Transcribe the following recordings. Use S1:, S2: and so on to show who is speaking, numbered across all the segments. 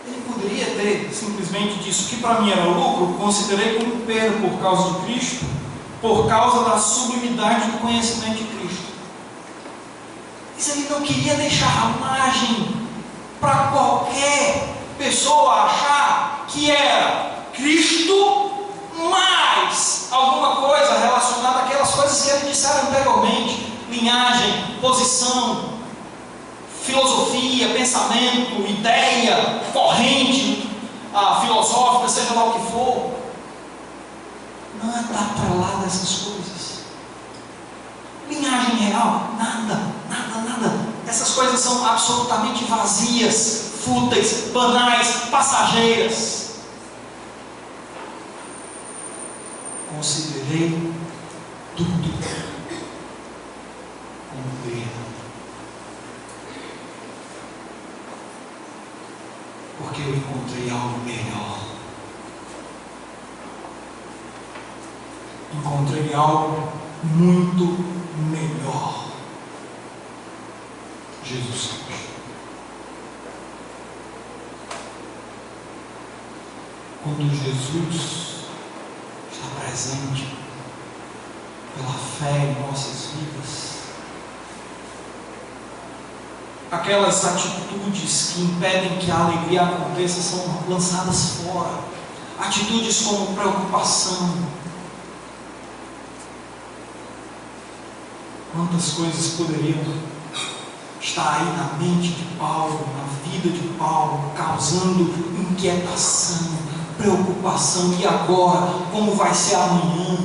S1: Ele poderia ter simplesmente dito: o que para mim era lucro, considerei como perda por causa de Cristo, por causa da sublimidade do conhecimento de Cristo. Mas ele não queria deixar margem para qualquer pessoa achar que era Cristo mais alguma coisa relacionada àquelas coisas que ele disseram anteriormente: linhagem, posição, filosofia, pensamento, ideia, corrente filosófica, seja lá o que for. Não andar para lá dessas coisas. Linhagem real, nada. Essas coisas são absolutamente vazias, fúteis, banais, passageiras. Considerei tudo como perda, porque eu encontrei algo melhor. Encontrei algo muito melhor: Jesus Cristo. Quando Jesus está presente pela fé em nossas vidas, aquelas atitudes que impedem que a alegria aconteça são lançadas fora. Atitudes como preocupação. Quantas coisas poderiam estar aí na mente de Paulo, na vida de Paulo, causando inquietação, preocupação. E agora? Como vai ser amanhã?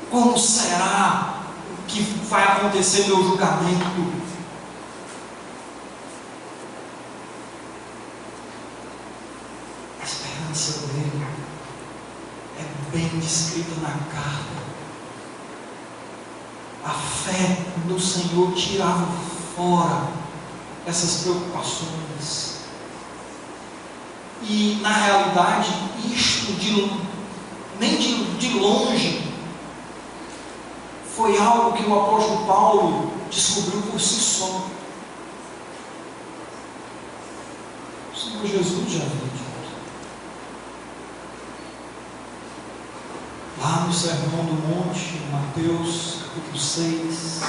S1: Como será que vai acontecer meu julgamento? A esperança dele é bem descrita na carta. A fé no Senhor tirava fora essas preocupações. E na realidade, isto nem de longe foi algo que o apóstolo Paulo descobriu por si só. O Senhor Jesus já havia dito. Lá no Sermão do Monte, Mateus capítulo 6,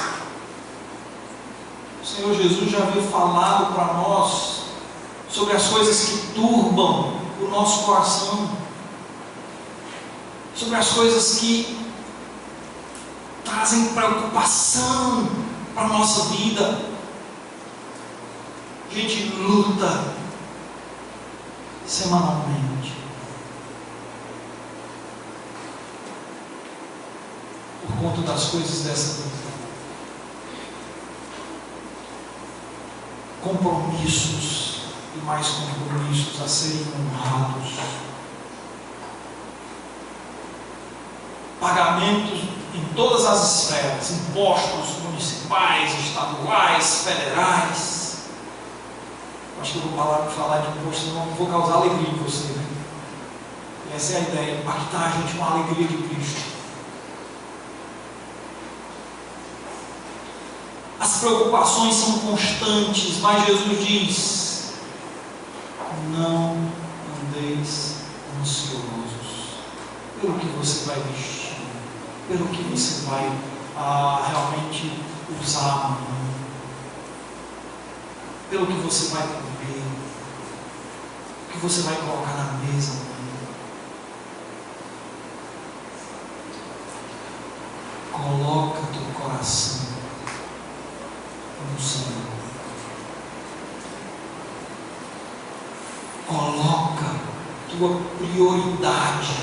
S1: o Senhor Jesus já havia falado para nós sobre as coisas que turbam o nosso coração, sobre as coisas que trazem preocupação para a nossa vida. A gente luta semanalmente por conta das coisas dessa vida. Compromissos e mais compromissos a serem honrados. Pagamentos em todas as esferas: impostos municipais, estaduais, federais. Acho que eu vou falar de imposto, senão não vou causar alegria em você, né? E essa é a ideia: impactar a gente com a alegria de Cristo. As preocupações são constantes, mas Jesus diz: não andeis ansiosos pelo que você vai vestir, pelo que você vai realmente usar amanhã, pelo que você vai comer, o que você vai colocar na mesa amanhã. Coloca teu coração no Senhor. Coloca tua prioridade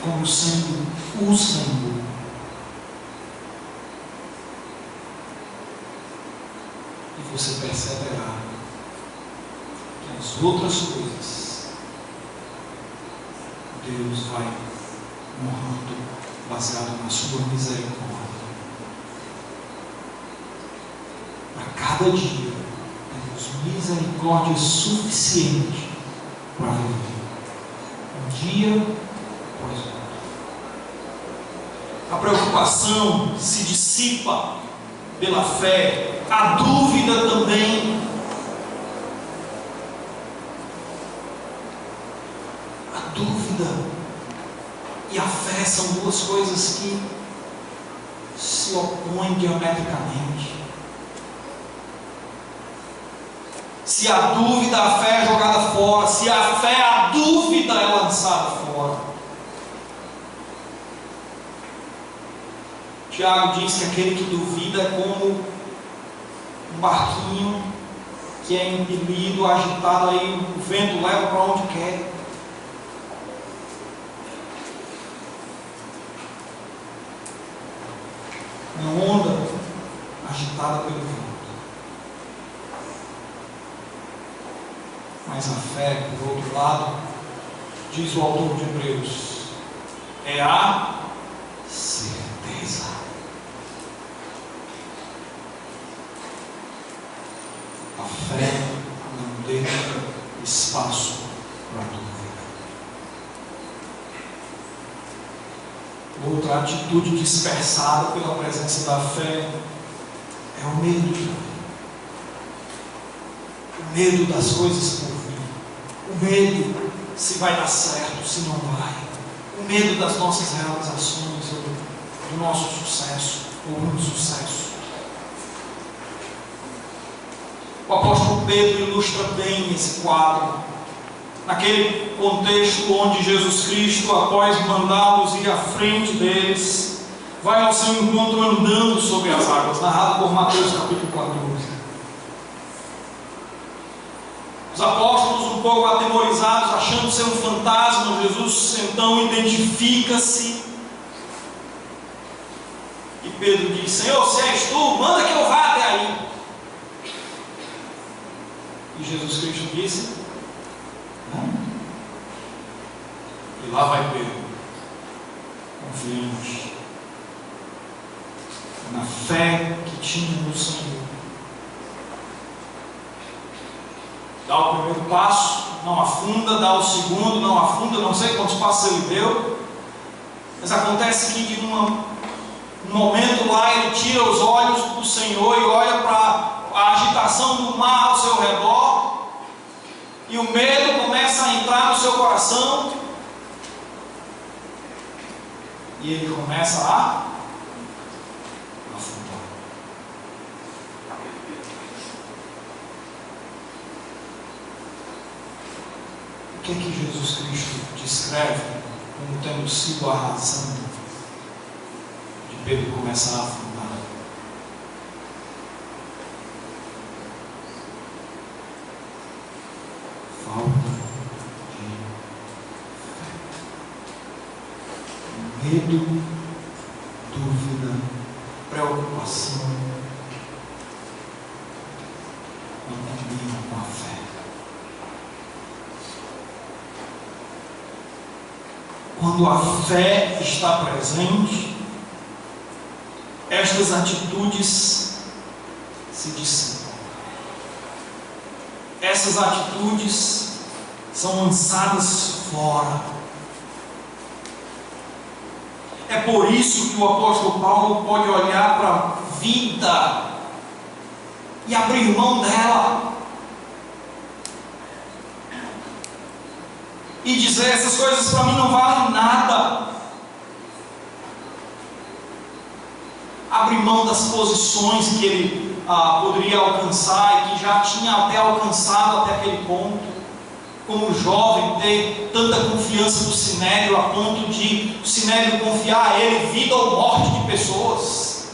S1: como sendo o Senhor. E você perceberá que as outras coisas Deus vai honrando baseado na sua misericórdia. Cada dia temos misericórdia suficiente para viver um dia após outro. A preocupação se dissipa pela fé, a dúvida também. são duas coisas que se opõem diametricamente. Se a dúvida, a fé é jogada fora. Se a fé, a dúvida é lançada fora. Tiago diz que aquele que duvida é como um barquinho que é impelido, agitado, aí o vento leva para onde quer. Uma onda agitada pelo vento. Mas a fé, por outro lado, diz o autor de Hebreus, é a certeza. A fé não deixa espaço para dúvida. Outra atitude dispersada pela presença da fé é o medo. O medo das coisas por vir. O medo se vai dar certo, se não vai. O medo das nossas realizações, ou do nosso sucesso, ou insucesso. O apóstolo Pedro ilustra bem esse quadro, naquele contexto onde Jesus Cristo, após mandá-los ir à frente deles, vai ao seu encontro andando sobre as águas, narrado por Mateus capítulo 14. Os apóstolos, um pouco atemorizados, achando ser um fantasma, Jesus então identifica-se. E Pedro diz: Senhor, se és tu, manda que eu vá até aí. E Jesus Cristo disse: não. E lá vai Pedro, confiante na fé que tinha no Senhor. Dá o primeiro passo, não afunda, dá o segundo, não afunda, não sei quantos passos ele deu, mas acontece que de um momento lá ele tira os olhos do Senhor e olha para a agitação do mar ao seu redor, e o medo começa a entrar no seu coração, e ele começa a afundar. O que é que Jesus Cristo descreve como tendo sido a razão de Pedro começar a afundar? Falta de fé. Medo, dúvida, preocupação não combinam com a fé. Quando a fé está presente, estas atitudes se dissipam. Essas atitudes são lançadas fora. É por isso que o apóstolo Paulo pode olhar para a vida e abrir mão dela e dizer: essas coisas para mim não valem nada. Abrir mão das posições que ele poderia alcançar e que já tinha até alcançado até aquele ponto, como jovem, ter tanta confiança do Sinédrio a ponto de o Sinédrio confiar a ele vida ou morte de pessoas.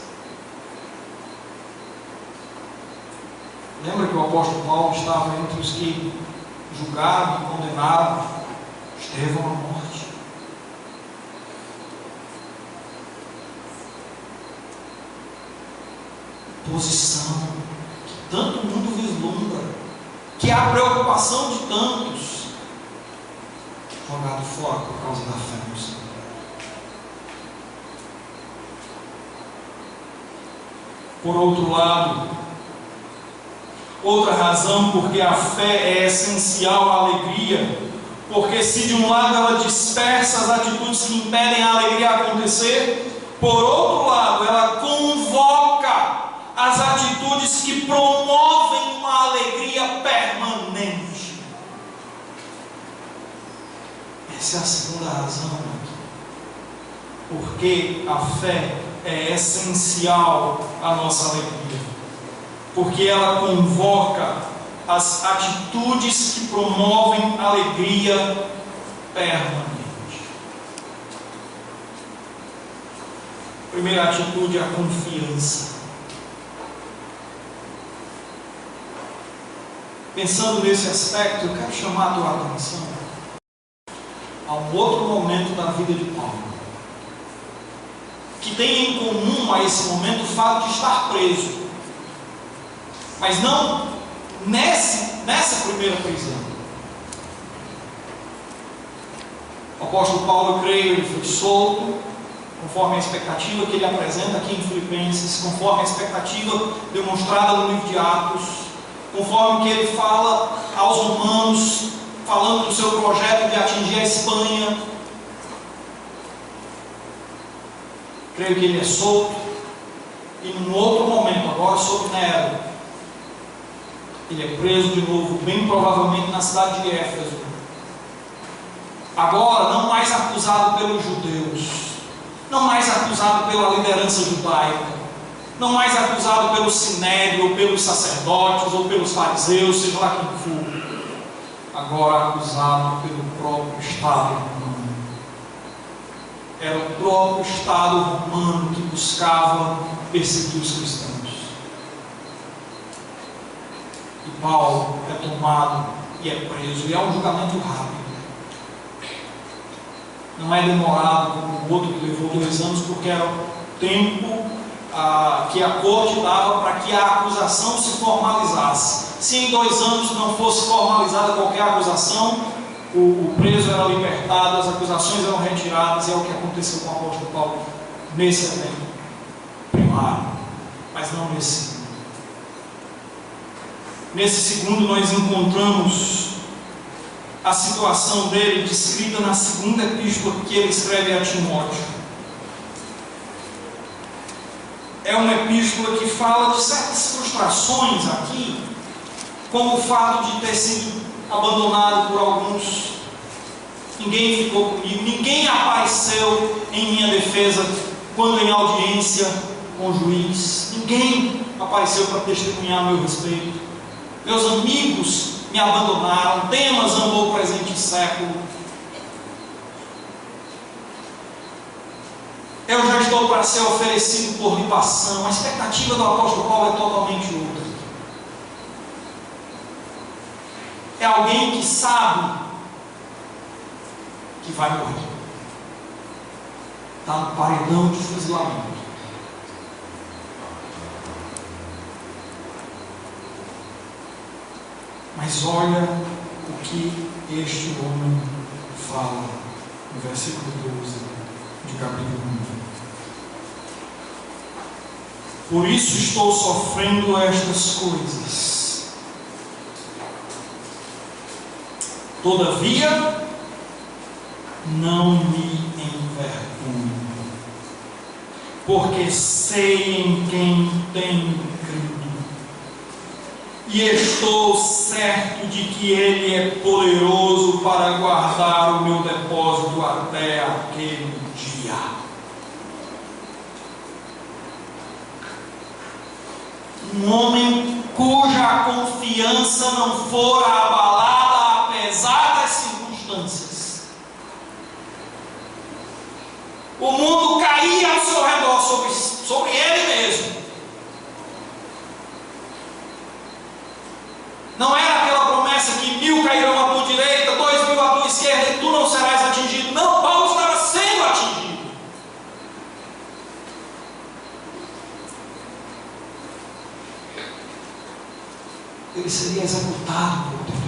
S1: Lembra que o apóstolo Paulo estava entre os que julgaram e condenaram Estevão à morte? Posição que tanto mundo vislumbra, que é a preocupação de tantos, jogado fora por causa da fé no Senhor. Por outro lado, outra razão porque a fé é essencial à alegria, porque se de um lado ela dispersa as atitudes que impedem a alegria acontecer, por outro lado ela convoca as atitudes que promovem uma alegria permanente. Essa é a segunda razão. Porque a fé é essencial à nossa alegria. Porque ela convoca as atitudes que promovem alegria permanente. Primeira atitude é a confiança. Pensando nesse aspecto, eu quero chamar a tua atenção a um outro momento da vida de Paulo, que tem em comum a esse momento o fato de estar preso, mas não nessa primeira prisão. O apóstolo Paulo, eu creio, ele foi solto, conforme a expectativa que ele apresenta aqui em Filipenses, conforme a expectativa demonstrada no livro de Atos, conforme que ele fala aos romanos, falando do seu projeto de atingir a Espanha. Creio que ele é solto, e num outro momento, agora sob Nero, ele é preso de novo, bem provavelmente na cidade de Éfeso. Agora, não mais acusado pelos judeus, não mais acusado pela liderança judaica, não mais acusado pelo sinédrio, ou pelos sacerdotes, ou pelos fariseus, seja lá quem for. Agora acusado pelo próprio Estado romano. Era o próprio Estado romano que buscava perseguir os cristãos. E Paulo é tomado e é preso, e é um julgamento rápido. Não é demorado como o outro que levou 2 anos, porque era o tempo que a corte dava para que a acusação se formalizasse. Se em 2 anos não fosse formalizada qualquer acusação, o preso era libertado, as acusações eram retiradas, e é o que aconteceu com o apóstolo Paulo nesse evento primário, mas não nesse segundo. Nesse segundo nós encontramos a situação dele descrita na segunda epístola que ele escreve a Timóteo. É uma epístola que fala de certas frustrações aqui, como o fato de ter sido abandonado por alguns. Ninguém ficou comigo, ninguém apareceu em minha defesa quando em audiência com o juiz. Ninguém apareceu para testemunhar a meu respeito. Meus amigos me abandonaram, Demas andou presente em século. Eu já estou para ser oferecido por libação. A expectativa do apóstolo Paulo é totalmente outra. É alguém que sabe que vai morrer. Está no paredão de fuzilamento. Mas olha o que este homem fala no versículo 12 de capítulo 1. Por isso estou sofrendo estas coisas. Todavia, não me envergonho, porque sei em quem tenho crido, e estou certo de que Ele é poderoso para guardar o meu depósito até aquele dia. Um homem cuja confiança não fora abalada apesar das circunstâncias. O mundo caía ao seu redor sobre ele mesmo. Não era aquela promessa que 1000 cairão à tua direita, 2000 à tua esquerda e tu não serás atingido. Não, Paulo estava sendo atingido. Ele seria executado por Deus.